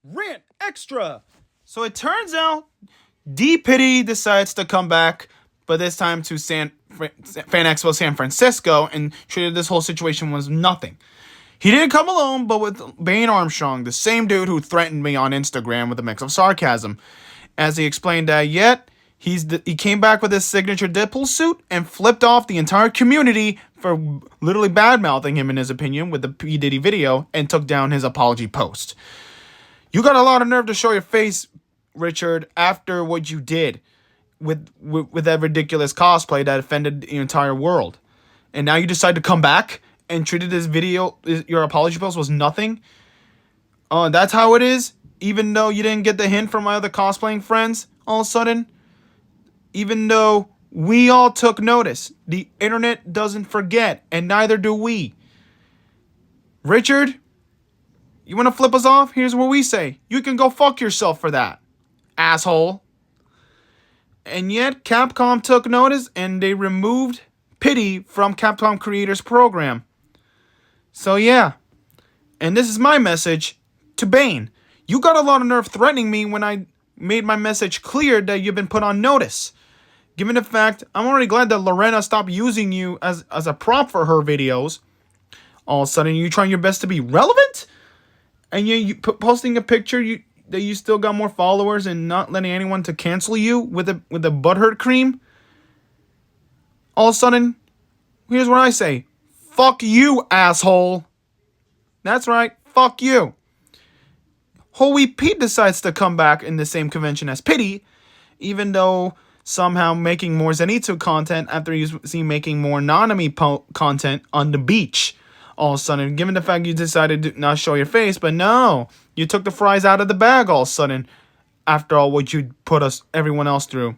Rant Extra. So it turns out D Piddy decides to come back, but this time to Fan Expo San Francisco, and treated this whole situation was nothing. He didn't come alone, but with Bane Armstrong, the same dude who threatened me on Instagram with a mix of sarcasm. As he explained that he came back with his signature Deadpool suit and flipped off the entire community for literally bad-mouthing him in his opinion with the P. Diddy video and took down his apology post. You got a lot of nerve to show your face, Richard, after what you did with that ridiculous cosplay that offended the entire world. And now you decide to come back and treated this video, your apology post was nothing. That's how it is? Even though you didn't get the hint from my other cosplaying friends all of a sudden? Even though we all took notice. The internet doesn't forget, and neither do we. Richard, you want to flip us off? Here's what we say. You can go fuck yourself for that, asshole. And yet, Capcom took notice, and they removed Piddy from Capcom Creators Program. So yeah, and this is my message to Bane. You got a lot of nerve threatening me when I made my message clear that you've been put on notice. Given the fact, I'm already glad that Lorena stopped using you as a prop for her videos. All of a sudden, you trying your best to be relevant? And you posting a picture that you still got more followers and not letting anyone to cancel you with a butthurt cream? All of a sudden, here's what I say. Fuck you, asshole. That's right, fuck you. Holy Pete decides to come back in the same convention as Piddy, even though somehow making more Zenitsu content after you see making more Nanami content on the beach. All of a sudden, given the fact you decided to not show your face, but no, you took the fries out of the bag all of a sudden, after all what you put everyone else through.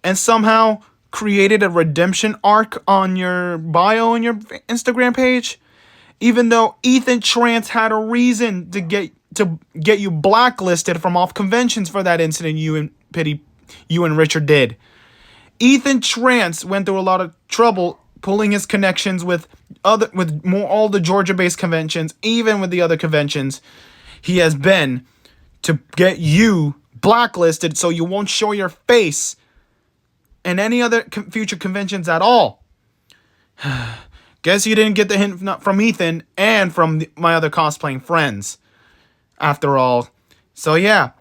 And somehow created a redemption arc on your bio on your Instagram page, even though Ethan Trance had a reason to get you blacklisted from off conventions for that incident you and Richard did. Ethan Trance went through a lot of trouble pulling his connections with all the Georgia-based conventions, even with the other conventions he has been, to get you blacklisted so you won't show your face in any other future conventions at all. Guess you didn't get the hint from Ethan and from my other cosplaying friends, after all. So yeah,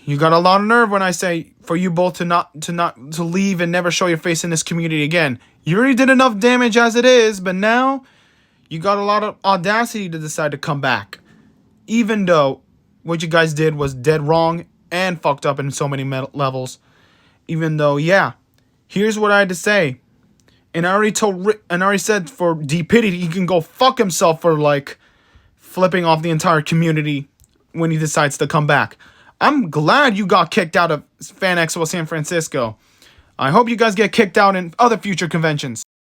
you got a lot of nerve when I say for you both to leave and never show your face in this community again. You already did enough damage as it is, but now you got a lot of audacity to decide to come back, even though what you guys did was dead wrong and fucked up in so many levels. Even though, yeah, here's what I had to say. And I already said for D Piddy, he can go fuck himself for like flipping off the entire community when he decides to come back. I'm glad you got kicked out of Fan Expo San Francisco. I hope you guys get kicked out in other future conventions.